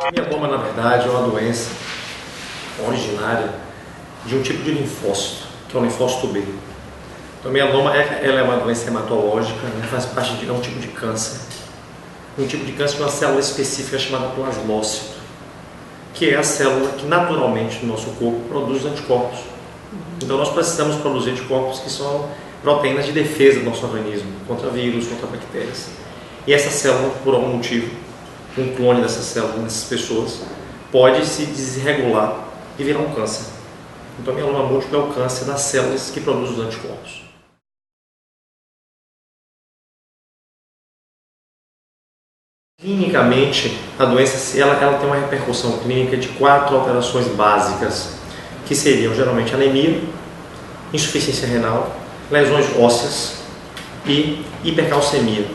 A mieloma, na verdade, é uma doença originária de um tipo de linfócito, que é o linfócito B. Então, a mieloma ela é uma doença hematológica, né? Faz parte de um tipo de câncer. Um tipo de câncer de uma célula específica chamada plasmócito, que é a célula que naturalmente no nosso corpo produz anticorpos. Então, nós precisamos produzir anticorpos que são proteínas de defesa do nosso organismo, contra vírus, contra bactérias. E essa célula, por algum motivo, um clone dessa célula nessas pessoas, pode se desregular e virar um câncer. Então, a mieloma múltiplo é o câncer das células que produzem os anticorpos. Clinicamente, a doença ela tem uma repercussão clínica de 4 alterações básicas, que seriam geralmente anemia, insuficiência renal, lesões ósseas e hipercalcemia.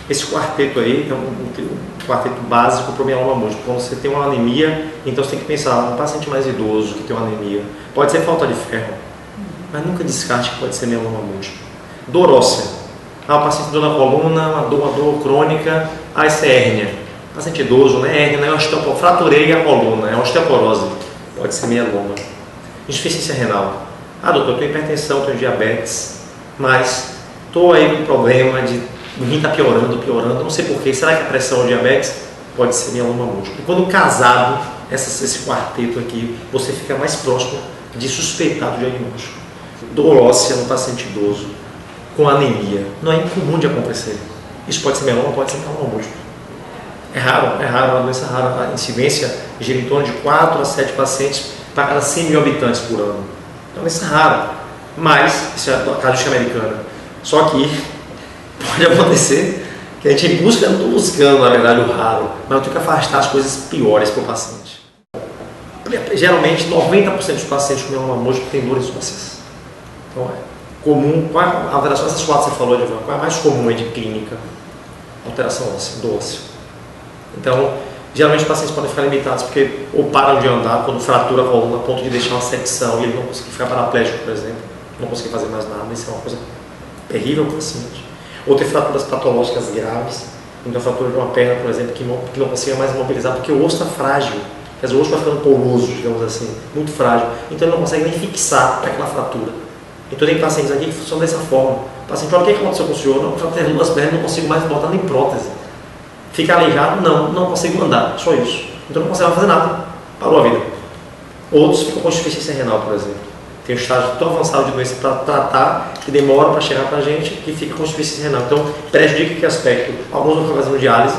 Esse quarteto aí é um quarteto básico para o mieloma múltiplo. Quando você tem uma anemia, então você tem que pensar no paciente mais idoso que tem uma anemia. Pode ser falta de ferro, mas nunca descarte que pode ser mieloma múltiplo. Dor óssea. O paciente dor na coluna, uma dor crônica, isso é hérnia. Paciente idoso, não é hérnia, não é osteoporose. Fraturei a coluna, é osteoporose. Pode ser mieloma. Insuficiência renal. Doutor, eu tenho hipertensão, tenho diabetes, mas estou aí com um problema de o rim está piorando, não sei porquê. Será que a pressão ou diabetes? Pode ser mieloma múltiplo. E quando casado, esse quarteto aqui, você fica mais próximo de suspeitar do diagnóstico. Dor óssea no paciente idoso, com anemia, não é incomum de acontecer. Isso pode ser mieloma, pode ser mieloma múltiplo. É raro, é uma doença rara. A incidência gira em torno de 4 a 7 pacientes para cada 100 mil habitantes por ano. Então, é uma doença rara, mas isso é a casuística americana. Só que pode acontecer que a gente busca, não estou buscando, na verdade, o raro, mas eu tenho que afastar as coisas piores para o paciente. Geralmente, 90% dos pacientes com mieloma múltiplo têm dores ósseas. Então, é comum. Qual a alteração? Essas 4 que você falou, Edivan, qual é a mais comum aí de clínica? Alteração óssea, do ósseo. Então, geralmente os pacientes podem ficar limitados porque ou param de andar quando fratura a coluna a ponto de deixar uma secção e ele não conseguir ficar paraplégico, por exemplo, não conseguir fazer mais nada. Isso é uma coisa terrível para o paciente. Ou ter fraturas patológicas graves, então a fratura de uma perna, por exemplo, que não consiga mais imobilizar porque o osso está frágil, quer dizer, o osso vai ficando poroso, digamos assim, muito frágil, então ele não consegue nem fixar aquela fratura. Então tem pacientes aqui que funcionam dessa forma. O paciente fala, o que aconteceu com o senhor? Não, eu fraturei 2 pernas, não consigo mais botar nem prótese. Fica aleijado? Não consigo andar, só isso. Então não consegue fazer nada, parou a vida. Outros ficam com insuficiência renal, por exemplo. Tem um estágio tão avançado de doença para tratar que demora para chegar para a gente que fica com insuficiência renal. Então prejudica que aspecto? Alguns vão ficar fazendo diálise,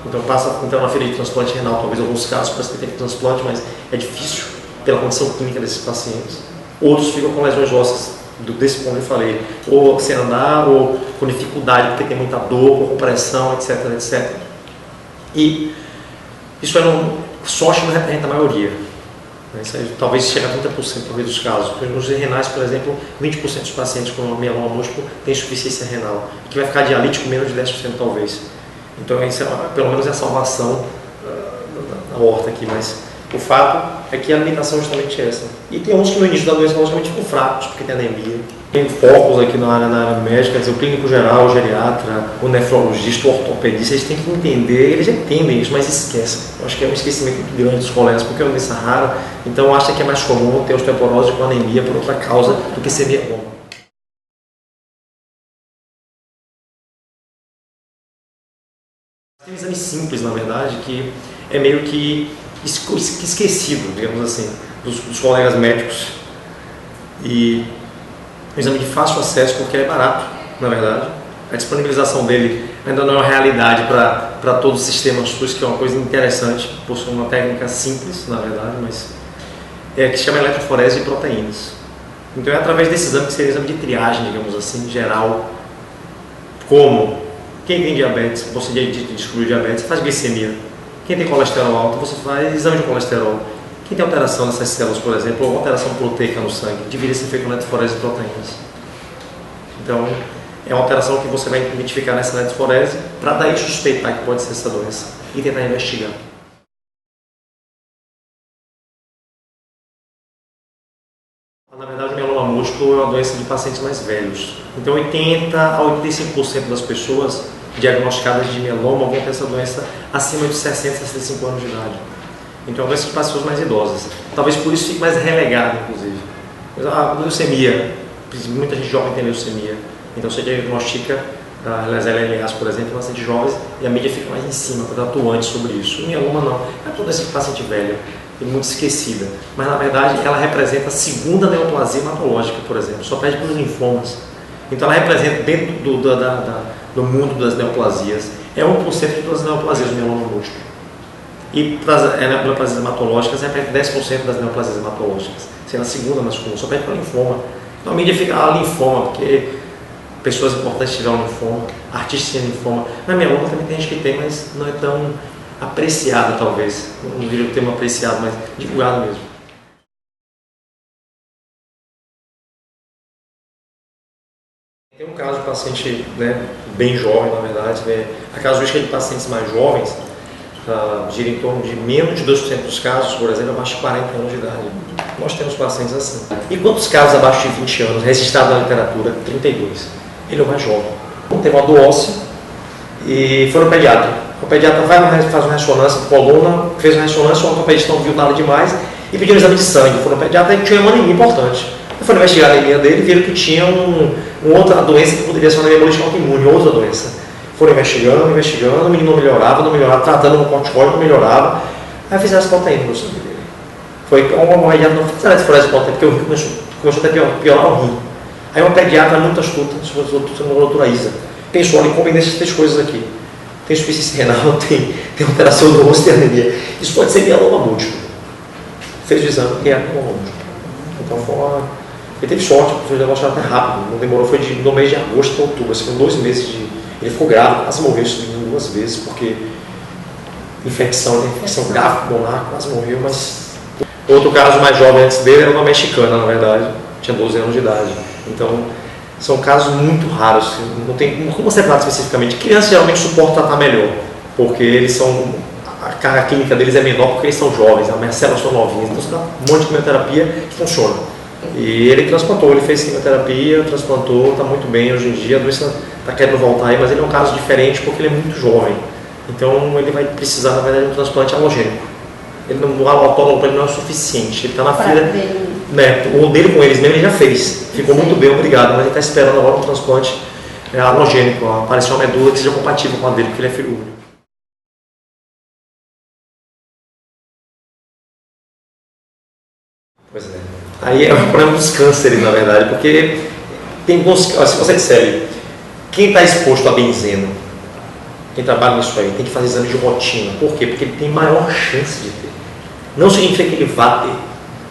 então passa na fila de transplante renal, talvez em alguns casos para ter transplante, mas é difícil pela condição clínica desses pacientes. Outros ficam com lesões ósseas, desse ponto que eu falei, ou sem andar, ou com dificuldade porque tem muita dor, com compressão, etc, etc. E isso sorte não representa a maioria. Isso aí, talvez chegue a 30% talvez dos casos. Nos renais, por exemplo, 20% dos pacientes com mieloma múltiplo têm insuficiência renal, que vai ficar dialítico menos de 10% talvez. Então, isso pelo menos é a salvação da horta aqui, mas o fato é que a limitação é justamente essa. E tem uns que no início da doença logicamente ficam fracos, porque tem anemia. Tem focos aqui na área médica, quer dizer, o clínico geral, o geriatra, o nefrologista, o ortopedista, eles têm que entender, eles entendem isso, mas esquecem. Eu acho que é um esquecimento muito grande dos colegas, porque é uma doença rara, então acha que é mais comum ter osteoporose com anemia por outra causa do que ser mieloma. Tem um exame simples, na verdade, que é meio que esquecido, digamos assim, dos colegas médicos. E um exame de fácil acesso porque é barato, na verdade. A disponibilização dele ainda não é uma realidade para todo o sistema SUS, que é uma coisa interessante, possui uma técnica simples, na verdade, mas que se chama eletroforese de proteínas. Então é através desse exame que seria exame de triagem, digamos assim, geral, como quem tem diabetes, você descobriu diabetes, faz glicemia. Quem tem colesterol alto, você faz exame de colesterol. Quem tem alteração nessas células, por exemplo, ou alteração proteica no sangue, deveria ser feito na eletroforese de proteínas. Então, é uma alteração que você vai identificar nessa eletroforese para daí suspeitar que pode ser essa doença e tentar investigar. Na verdade, o mieloma múltiplo uma doença de pacientes mais velhos. Então 80 a 85% das pessoas diagnosticadas de mieloma vão ter essa doença acima de 60, 65 anos de idade. Então é uma doença de pessoas mais idosas. Talvez por isso fique mais relegada, inclusive. Mas a leucemia, muita gente jovem tem leucemia. Então você diagnostica as LLAs, por exemplo, em pacientes jovens e a mídia fica mais em cima, para atuante sobre isso. O mieloma não. É toda essa paciente velha e muito esquecida. Mas na verdade ela representa a segunda neoplasia hematológica, por exemplo. Só perde para os linfomas. Então ela representa dentro do mundo das neoplasias. É 1% de todas as neoplasias do mieloma múltiplo. E para as neoplasias hematológicas representa 10% das neoplasias hematológicas. Sendo a segunda mais comum, só perde para linfoma. Então a mídia fica linfoma, porque pessoas importantes tiveram linfoma, artistas têm linfoma. Na mieloma também tem gente que tem, mas não é tão apreciada, talvez. Não diria o termo apreciado, mas divulgado mesmo. Tem um caso de paciente, né, bem jovem, na verdade. Né? A casuística de pacientes mais jovens gira em torno de menos de 2% dos casos, por exemplo, abaixo de 40 anos de idade. Nós temos pacientes assim. E quantos casos abaixo de 20 anos registrados na literatura? 32. Ele é o mais jovem. Teve uma dor óssea e foi no pediatra. O pediatra faz uma ressonância de coluna, fez uma ressonância, o ortopedista não viu nada demais e pediu um exame de sangue. Foi no pediatra e tinha uma anemia importante. Eu fui investigar a anemia dele e viram que tinha uma outra doença que poderia ser uma anemia hemolítica autoimune, outra doença. Foram investigando, o menino não melhorava, tratando no corticoide, não melhorava. Aí fizeram as proteínas no sangue dele. Foi uma pediatra não fizeram essa proteína, porque o rim começou até a piorar o rim. Aí uma pediatra muito astuta, a doutora Isa, pensou, olha, combina essas três coisas aqui. Tem insuficiência renal, tem alteração do rosto e anemia. Isso pode ser mieloma múltiplo. Fez o exame e é mieloma múltiplo. Então ele teve sorte, foi diagnosticado até rápido, não demorou, foi no mês de agosto para outubro, assim, foram 2 meses Ele ficou grave, quase morreu, subindo 2 vezes, porque infecção grave pulmonar, quase morreu, mas... Outro caso mais jovem antes dele era uma mexicana, na verdade, tinha 12 anos de idade. Então, são casos muito raros, não tem como ser tratado especificamente. Crianças geralmente suportam tratar melhor, porque eles são... A carga química deles é menor porque eles são jovens, as células são novinhas, então você dá um monte de quimioterapia que funciona. E ele transplantou, ele fez quimioterapia, transplantou, está muito bem hoje em dia, a doença está querendo voltar aí, mas ele é um caso diferente porque ele é muito jovem. Então ele vai precisar, na verdade, de um transplante alogênico. O autólogo para ele não é o suficiente, ele está na fila. Né, o dele com eles mesmo ele já fez, ficou muito bem, obrigado, mas ele está esperando agora um transplante alogênico, aparecer uma medula que seja compatível com a dele, porque ele é filho único. Pois é. Aí é o problema dos cânceres, na verdade, porque tem alguns, se você disser, quem está exposto a benzeno, quem trabalha nisso aí, tem que fazer exame de rotina. Por quê? Porque ele tem maior chance de ter. Não significa que ele vá ter.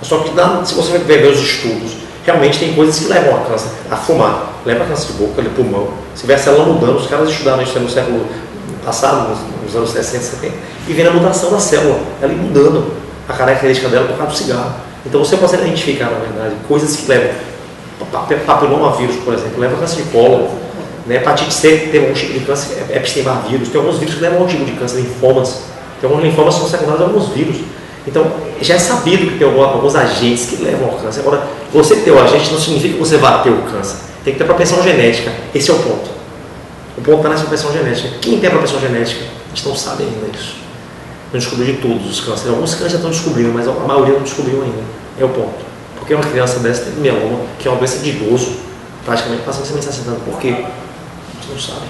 Só que se você ver os estudos, realmente tem coisas que levam a câncer, a fumar, leva a câncer de boca, de pulmão. Se tiver a célula mudando, os caras estudaram isso no século passado, nos anos 60, 70, e vendo a mutação da célula, ela mudando a característica dela por causa do cigarro. Então você consegue identificar, na verdade, coisas que levam, papilomavírus, por exemplo, leva câncer de cólon, né? Hepatite C tem um tipo de câncer, epistemovírus, tem alguns vírus que levam a um tipo de câncer, linfomas, tem alguns linfomas que são secundários a alguns vírus. Então, já é sabido que tem alguns agentes que levam ao câncer. Agora, você ter o agente não significa que você vai ter o câncer. Tem que ter propensão genética. Esse é o ponto. O ponto está nessa propensão genética. Quem tem a propensão genética? A gente não sabe ainda isso. Não descobriu de todos os cânceres. Alguns cânceres já estão descobrindo, mas a maioria não descobriu ainda. É o ponto. Porque uma criança dessa tem mieloma, que é uma doença de idoso, praticamente passa de 60 anos. Por quê? A gente não sabe.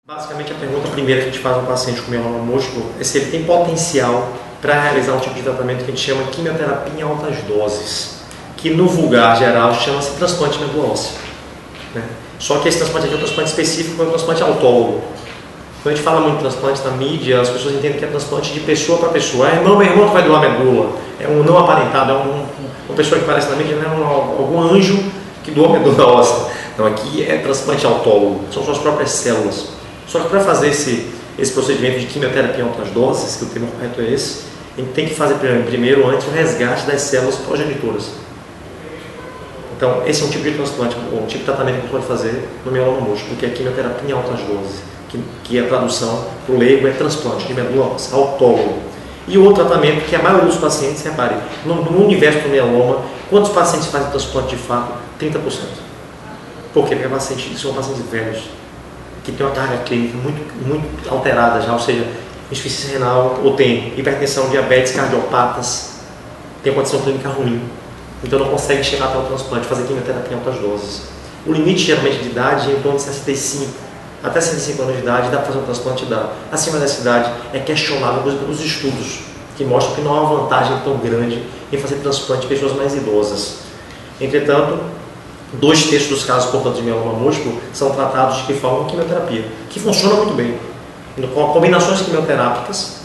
Basicamente, a pergunta primeira que a gente faz ao paciente com mieloma múltiplo é se ele tem potencial para realizar um tipo de tratamento que a gente chama de quimioterapia em altas doses, que no vulgar geral chama-se transplante de medula óssea. Né? Só que esse transplante aqui é um transplante específico, é um transplante autólogo. Quando a gente fala muito de transplante na mídia, as pessoas entendem que é transplante de pessoa para pessoa. Meu irmão que vai doar medula, é um não aparentado, é uma pessoa que aparece na mídia, não é algum anjo que doa medula óssea. Não, aqui é transplante autólogo, são suas próprias células. Só que para fazer esse procedimento de quimioterapia em altas doses, que o termo correto é esse, a gente tem que fazer primeiro antes o resgate das células progenitoras. Então, esse é um tipo de transplante, um tipo de tratamento que a gente pode fazer no mieloma múltiplo, que é quimioterapia em altas doses, que a tradução para o leigo é transplante de medula óssea, autólogo. E o outro tratamento, que a maioria dos pacientes, repare, no universo do mieloma, quantos pacientes fazem transplante de fato? 30%. Por quê? Porque são pacientes velhos, que têm uma carga clínica muito alterada já, ou seja, insuficiência renal, ou tem hipertensão, diabetes, cardiopatas, tem condição clínica ruim, então não consegue chegar até o transplante, fazer quimioterapia em altas doses. O limite geralmente de idade é em torno de 65, até 65 anos de idade dá para fazer um transplante, dá. Acima dessa idade é questionável pelos estudos, que mostram que não há uma vantagem tão grande em fazer transplante de pessoas mais idosas. Entretanto, 2/3 dos casos, portanto, de mieloma múltiplo são tratados de forma quimioterapia, que funciona muito bem, com combinações quimioterápicas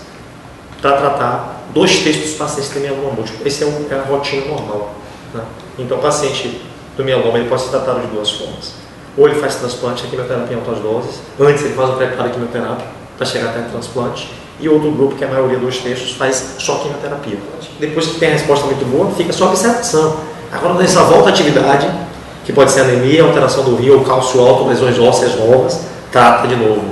para tratar 2/3 dos pacientes que têm mieloma múltiplo. Essa é a rotina normal, né? Então, o paciente do mieloma ele pode ser tratado de duas formas. Ou ele faz transplante, a quimioterapia em altas doses, antes ele faz um preparo quimioterápico para chegar até o transplante, e outro grupo, que é a maioria, 2/3, faz só quimioterapia. Depois que tem a resposta muito boa, fica só observação. Agora, nessa volta à atividade, que pode ser anemia, alteração do rio, cálcio alto, lesões ósseas novas, trata de novo.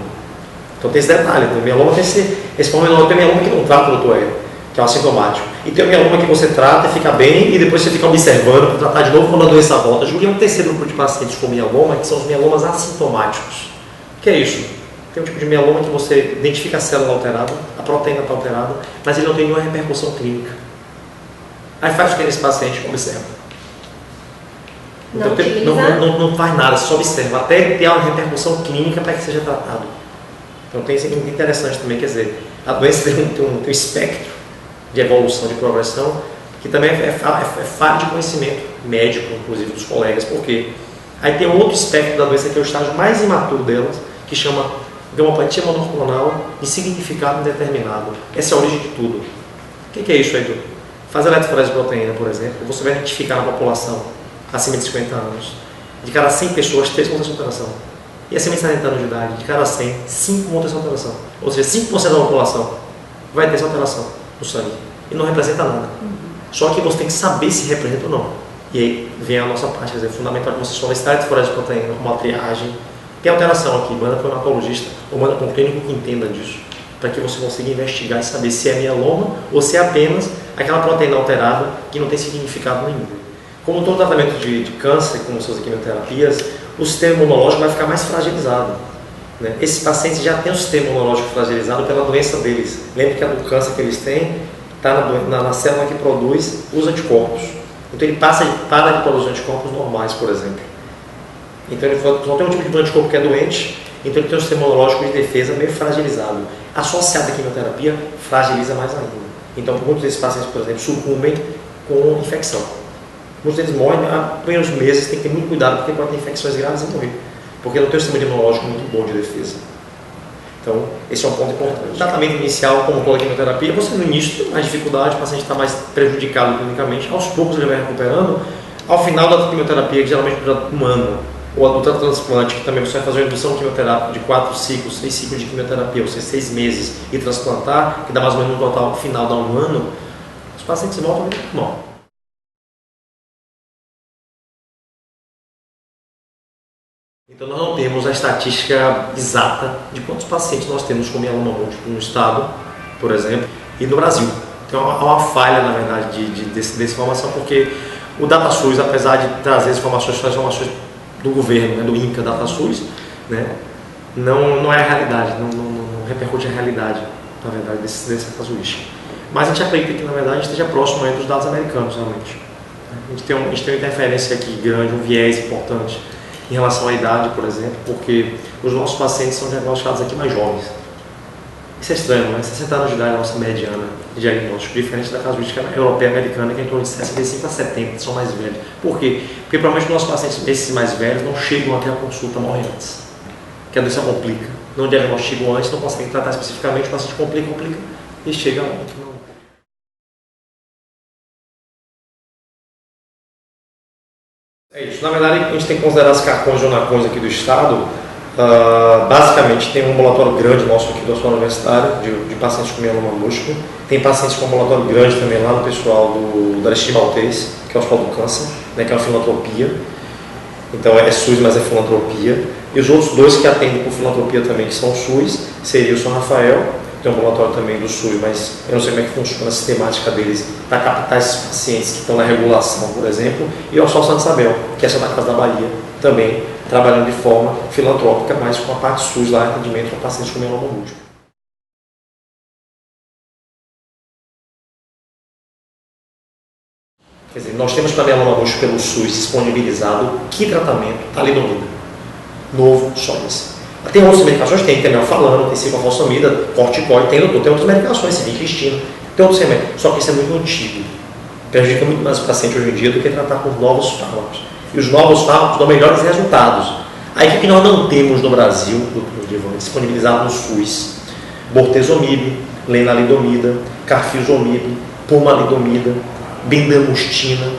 Então tem esse detalhe, o mieloma tem esse pormenor, tem mieloma que não trata, doutor Hélio, que é o assintomático. E tem o mieloma que você trata e fica bem, e depois você fica observando para tratar de novo quando a doença volta. Julguei um terceiro grupo de pacientes com mieloma, que são os mielomas assintomáticos. O que é isso? Tem um tipo de mieloma que você identifica a célula alterada, a proteína está alterada, mas ele não tem nenhuma repercussão clínica. Aí faz o que nesse paciente? Observa. Então, não faz nada, só observa, até ter uma repercussão clínica para que seja tratado. Então tem isso aqui muito interessante também, quer dizer, a doença tem um espectro de evolução, de progressão, que também é falha de conhecimento médico, inclusive dos colegas, porque aí tem outro espectro da doença, que é o estágio mais imaturo delas, que chama gamopatia monoclonal de significado indeterminado. Essa é a origem de tudo. O que é isso, Edu? Faz eletroforese de proteína, por exemplo, você vai identificar na população acima de 50 anos, de cada 100 pessoas, 3 vão ter essa alteração. E acima de 70 anos de idade, de cada 100, 5 vão ter essa alteração. Ou seja, 5% da população vai ter essa alteração no sangue. E não representa nada. Só que você tem que saber se representa ou não. E aí vem a nossa parte, quer dizer, fundamental que você solicitar a eletroforese de proteína, uma triagem. Tem alteração aqui, manda para o hematologista ou manda para um clínico que entenda disso, para que você consiga investigar e saber se é mieloma ou se é apenas aquela proteína alterada que não tem significado nenhum. Como todo tratamento de câncer, como suas quimioterapias, o sistema imunológico vai ficar mais fragilizado, né? Esses pacientes já têm o sistema imunológico fragilizado pela doença deles. Lembre que o câncer que eles têm está na célula que produz os anticorpos. Então ele para de produzir anticorpos normais, por exemplo. Então ele só tem um tipo de anticorpo que é doente, então ele tem um sistema imunológico de defesa meio fragilizado. Associado à quimioterapia, fragiliza mais ainda. Então muitos desses pacientes, por exemplo, sucumbem com infecção. Muitos deles morrem, há primeiros meses, tem que ter muito cuidado, porque pode ter infecções graves e morrer. Porque não tem um sistema imunológico muito bom de defesa. Então, esse é um ponto importante. O tratamento inicial, como toda a quimioterapia, você no início tem mais dificuldade, o paciente está mais prejudicado clinicamente, aos poucos ele vai recuperando. Ao final da quimioterapia, que geralmente dura um ano, ou do transplante, que também você vai fazer uma indução quimioterápica de 4 ciclos, 6 ciclos de quimioterapia, ou seja, 6 meses, e transplantar, que dá mais ou menos no total final, dá um ano, os pacientes voltam muito mal. Então nós não temos a estatística exata de quantos pacientes nós temos com mieloma múltiplo no estado, por exemplo, e no Brasil. Então há uma falha, na verdade, dessa informação, porque o DataSUS, apesar de trazer as informações do governo, né, do INCA DataSUS, né, não é a realidade, não repercute a realidade, na verdade, dessa casuística. Mas a gente acredita que, na verdade, esteja próximo dos dados americanos, realmente. A gente tem uma interferência aqui grande, um viés importante em relação à idade, por exemplo, porque os nossos pacientes são diagnosticados aqui mais jovens. Isso é estranho, né? 60 anos de idade é a nossa mediana de diagnóstico, diferente da casuística europeia americana, que é em torno de 65 a 70, são mais velhos. Por quê? Porque provavelmente os nossos pacientes, esses mais velhos, não chegam até a consulta, morrem antes. Que a doença complica. Não diagnosticam antes, não conseguem tratar especificamente, o paciente complica e chega a óbito. É isso. Na verdade, a gente tem que considerar as carcões e onacões aqui do estado. Basicamente, tem um ambulatório grande nosso aqui do Hospital Universitário, de pacientes com mieloma múltiplo. Tem pacientes com ambulatório grande também lá no pessoal da Aristide Maltês, que é o Hospital do Câncer, né, que é uma filantropia. Então é SUS, mas é filantropia. E os outros dois que atendem por filantropia também, que são o SUS, seria o São Rafael tem um ambulatório também do SUS, mas eu não sei como é que funciona a sistemática deles para captar esses pacientes que estão na regulação, por exemplo, e ao Sol Santa Isabel, que é essa da Casa da Bahia, também trabalhando de forma filantrópica, mas com a parte SUS lá, atendimento para pacientes com mieloma múltiplo. Quer dizer, nós temos para mieloma múltiplo pelo SUS disponibilizado que tratamento? Talidomida. Novo, só esse. Tem outras medicações, tem melfalano, tem ciclofosfamida, corticoide, tem outras medicações, cincristina, tem outros remédios, só que isso é muito antigo. Prejudica muito mais o paciente hoje em dia do que tratar com novos fármacos. E os novos fármacos dão melhores resultados. Aí o que nós não temos no Brasil, disponibilizado no SUS? Bortezomib, lenalidomida, carfilzomib, pomalidomida, bendamustina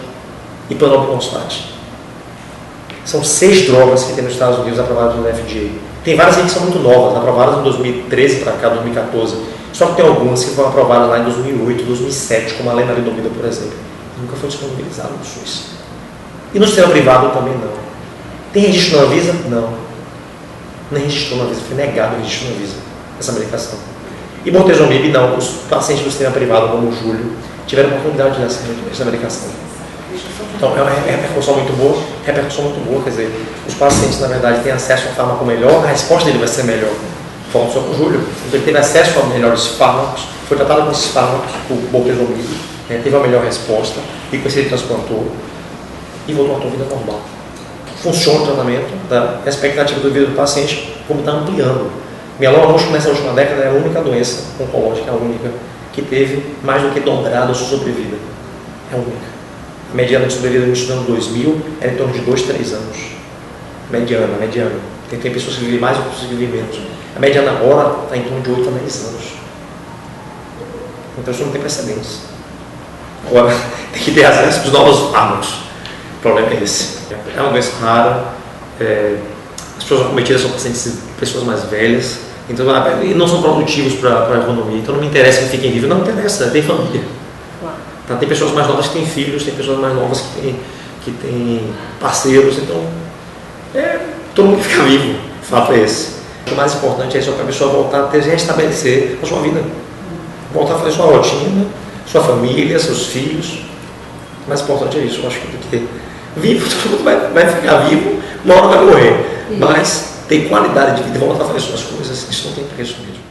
e panobinostat. São 6 drogas que tem nos Estados Unidos aprovadas no FDA. Tem várias que são muito novas, aprovadas em 2013 para cá, 2014. Só que tem algumas que foram aprovadas lá em 2008, 2007, como a lenalidomida, por exemplo. Nunca foi disponibilizado no SUS. E no sistema privado também não. Tem registro na Anvisa? Não. Nem registrou na Anvisa, foi negado o registro na Anvisa, essa medicação. E bortezomib não. Os pacientes do sistema privado, como o Júlio, tiveram oportunidade dessa medicação. Então, é uma repercussão muito boa, quer dizer, os pacientes, na verdade, têm acesso a um fármaco melhor, a resposta dele vai ser melhor. Falando só com o Júlio, então ele teve acesso a melhores fármacos, foi tratado com esses fármacos, com o bortezomib, teve a melhor resposta, e com esse ele transplantou, e voltou à sua vida normal. Funciona o tratamento, a expectativa de vida do paciente, como está ampliando. Mieloma múltiplo nessa última década é a única doença oncológica, a única, que teve mais do que dobrado a sua sobrevida. É a única. A mediana de sobrevida no início do ano 2000 era em torno de 2, 3 anos. Mediana. Tem pessoas que vivem mais ou pessoas que vivem menos. A mediana agora está em torno de 8 a 10 anos. Então isso não tem precedentes. Agora, tem que ter acesso aos novos fármacos. O problema é esse. É uma doença rara. As pessoas acometidas são pacientes, pessoas mais velhas. Então, e não são produtivos para a economia. Então não me interessa que fiquem vivos. Não me interessa, tem família. Tá, tem pessoas mais novas que têm filhos, tem pessoas mais novas que têm parceiros, então todo mundo fica vivo, o fato é esse. O mais importante é só para a pessoa voltar a restabelecer a sua vida, voltar a fazer sua rotina, sua família, seus filhos. O mais importante é isso, eu acho que tem que ter vivo, todo mundo vai ficar vivo, uma hora vai morrer, mas tem qualidade de vida e voltar a fazer suas coisas, isso não tem preço mesmo.